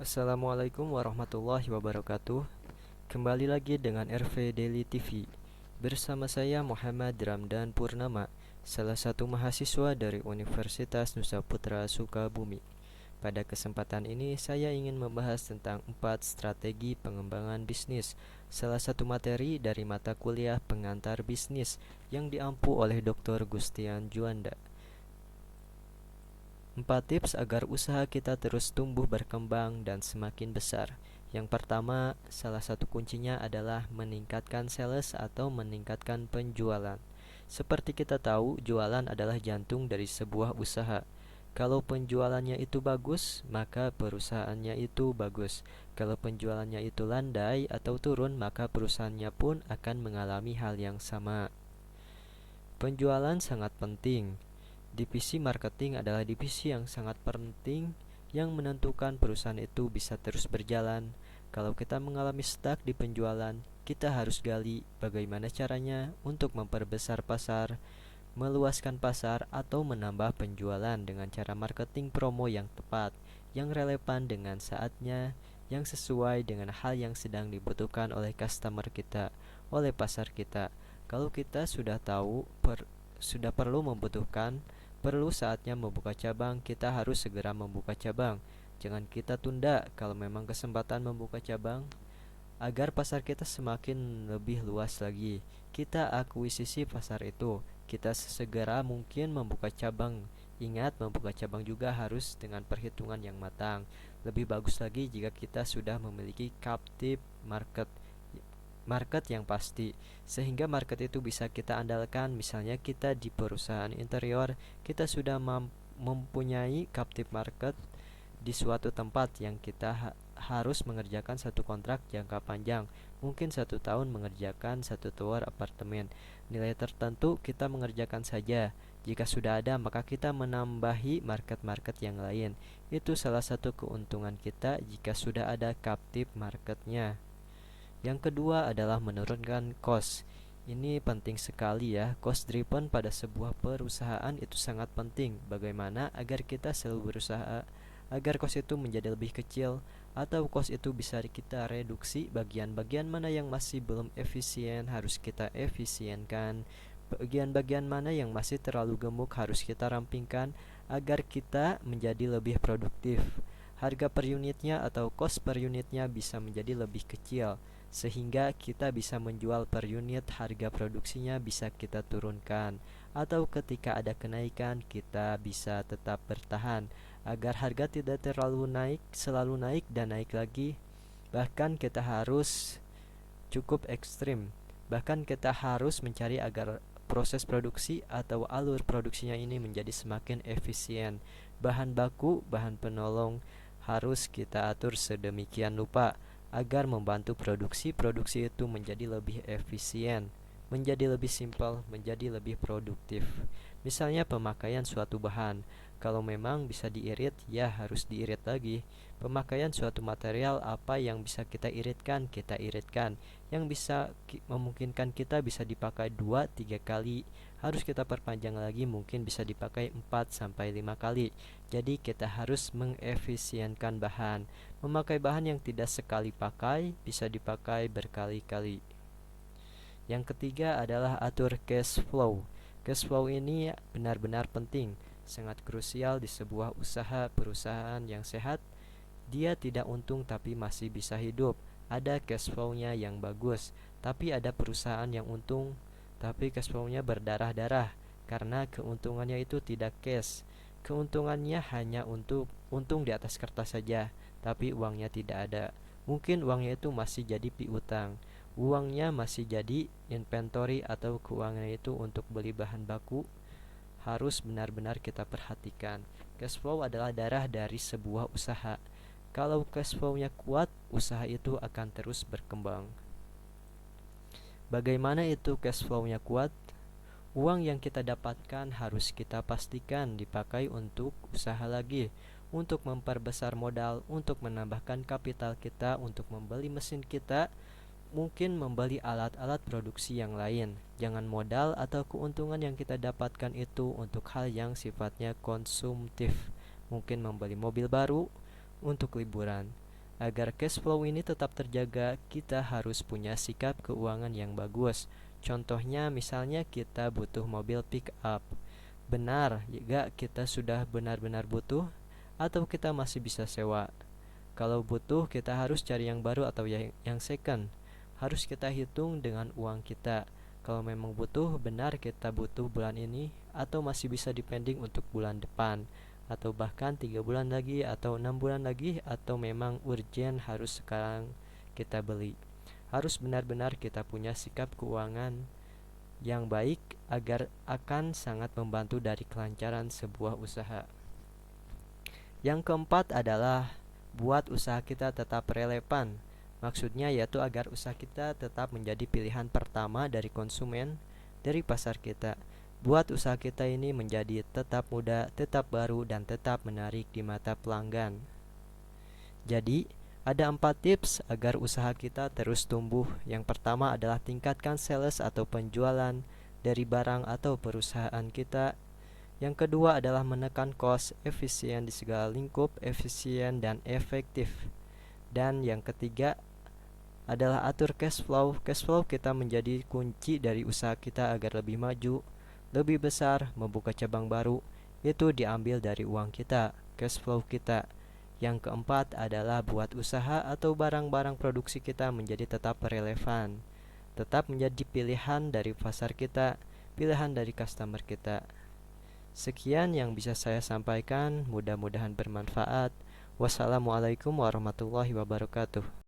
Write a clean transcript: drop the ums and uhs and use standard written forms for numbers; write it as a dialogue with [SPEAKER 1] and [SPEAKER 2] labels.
[SPEAKER 1] Assalamualaikum warahmatullahi wabarakatuh. Kembali lagi dengan RV Daily TV. Bersama saya Muhammad Ramdan Purnama, salah satu mahasiswa dari Universitas Nusa Putra Sukabumi. Pada kesempatan ini saya ingin membahas tentang 4 strategi pengembangan bisnis, salah satu materi dari mata kuliah pengantar bisnis yang diampu oleh Dr. Gustian Juanda. 4 tips agar usaha kita terus tumbuh berkembang dan semakin besar. Yang pertama, salah satu kuncinya adalah meningkatkan sales atau meningkatkan penjualan. Seperti kita tahu, jualan adalah jantung dari sebuah usaha. Kalau penjualannya itu bagus, maka perusahaannya itu bagus. Kalau penjualannya itu landai atau turun, maka perusahaannya pun akan mengalami hal yang sama. Penjualan sangat penting. Divisi marketing adalah divisi yang sangat penting yang menentukan perusahaan itu bisa terus berjalan. Kalau kita mengalami stuck di penjualan, kita harus gali bagaimana caranya untuk memperbesar pasar, meluaskan pasar, atau menambah penjualan dengan cara marketing promo yang tepat, yang relevan dengan saatnya, yang sesuai dengan hal yang sedang dibutuhkan oleh customer kita, oleh pasar kita. Kalau kita sudah tahu, sudah perlu saatnya membuka cabang, kita harus segera membuka cabang. Jangan kita tunda kalau memang kesempatan membuka cabang. Agar pasar kita semakin lebih luas lagi, kita akuisisi pasar itu. Kita segera mungkin membuka cabang. Ingat, membuka cabang juga harus dengan perhitungan yang matang. Lebih bagus lagi jika kita sudah memiliki captive market yang pasti, sehingga market itu bisa kita andalkan. Misalnya kita di perusahaan interior, kita sudah mempunyai captive market di suatu tempat yang kita harus mengerjakan satu kontrak jangka panjang, mungkin 1 tahun mengerjakan satu tower apartemen. Nilai tertentu kita mengerjakan saja. Jika sudah ada, maka kita menambahi market-market yang lain. Itu salah satu keuntungan kita jika sudah ada captive marketnya. Yang kedua adalah menurunkan cost. Ini penting sekali ya. Cost driven pada sebuah perusahaan itu sangat penting. Bagaimana agar kita selalu berusaha agar cost itu menjadi lebih kecil, atau cost itu bisa kita reduksi. Bagian-bagian mana yang masih belum efisien harus kita efisienkan. Bagian-bagian mana yang masih terlalu gemuk harus kita rampingkan agar kita menjadi lebih produktif. Harga per unitnya atau cost per unitnya bisa menjadi lebih kecil, sehingga kita bisa menjual per unit, harga produksinya bisa kita turunkan, atau ketika ada kenaikan kita bisa tetap bertahan agar harga tidak terlalu naik, selalu naik dan naik lagi. Bahkan kita harus cukup ekstrim. Bahkan kita harus mencari agar proses produksi atau alur produksinya ini menjadi semakin efisien. Bahan baku, bahan penolong harus kita atur sedemikian rupa agar membantu produksi itu menjadi lebih efisien, menjadi lebih simpel, menjadi lebih produktif. Misalnya pemakaian suatu bahan, kalau memang bisa diirit, ya harus diirit lagi. Pemakaian suatu material, apa yang bisa kita iritkan. Yang bisa memungkinkan kita bisa dipakai 2-3 kali, harus kita perpanjang lagi, mungkin bisa dipakai 4-5 kali. Jadi kita harus mengefisienkan bahan. Memakai bahan yang tidak sekali pakai, bisa dipakai berkali-kali. Yang ketiga adalah atur cash flow. Cash flow ini benar-benar penting, sangat krusial di sebuah usaha. Perusahaan yang sehat, dia tidak untung tapi masih bisa hidup. Ada cash flow-nya yang bagus. Tapi ada perusahaan yang untung tapi cash flow-nya berdarah-darah karena keuntungannya itu tidak cash. Keuntungannya hanya untuk untung di atas kertas saja, tapi uangnya tidak ada. Mungkin uangnya itu masih jadi piutang. Uangnya masih jadi inventory atau keuangan itu untuk beli bahan baku. Harus benar-benar kita perhatikan. Cash flow adalah darah dari sebuah usaha. Kalau cash flow-nya kuat, usaha itu akan terus berkembang. Bagaimana itu cash flow-nya kuat? Uang yang kita dapatkan harus kita pastikan dipakai untuk usaha lagi, untuk memperbesar modal, untuk menambahkan kapital kita, untuk membeli mesin kita, mungkin membeli alat-alat produksi yang lain. Jangan modal atau keuntungan yang kita dapatkan itu untuk hal yang sifatnya konsumtif. Mungkin membeli mobil baru untuk liburan. Agar cash flow ini tetap terjaga, kita harus punya sikap keuangan yang bagus. Contohnya misalnya kita butuh mobil pick up. Benar, jika kita sudah benar-benar butuh atau kita masih bisa sewa. Kalau butuh, kita harus cari yang baru atau yang second. Harus kita hitung dengan uang kita. Kalau memang butuh, benar kita butuh bulan ini atau masih bisa dipending untuk bulan depan, atau bahkan 3 bulan lagi atau 6 bulan lagi, atau memang urgent harus sekarang kita beli. Harus benar-benar kita punya sikap keuangan yang baik agar akan sangat membantu dari kelancaran sebuah usaha. Yang keempat adalah buat usaha kita tetap relevan. Maksudnya yaitu agar usaha kita tetap menjadi pilihan pertama dari konsumen dari pasar kita. Buat usaha kita ini menjadi tetap muda, tetap baru, dan tetap menarik di mata pelanggan. Jadi, ada 4 tips agar usaha kita terus tumbuh. Yang pertama adalah tingkatkan sales atau penjualan dari barang atau perusahaan kita. Yang kedua adalah menekan cost, efisien di segala lingkup, efisien dan efektif. Dan yang ketiga adalah atur cash flow. Cash flow kita menjadi kunci dari usaha kita agar lebih maju, lebih besar, membuka cabang baru. Itu diambil dari uang kita, cash flow kita. Yang keempat adalah buat usaha atau barang-barang produksi kita menjadi tetap relevan, tetap menjadi pilihan dari pasar kita, pilihan dari customer kita. Sekian yang bisa saya sampaikan, mudah-mudahan bermanfaat. Wassalamualaikum warahmatullahi wabarakatuh.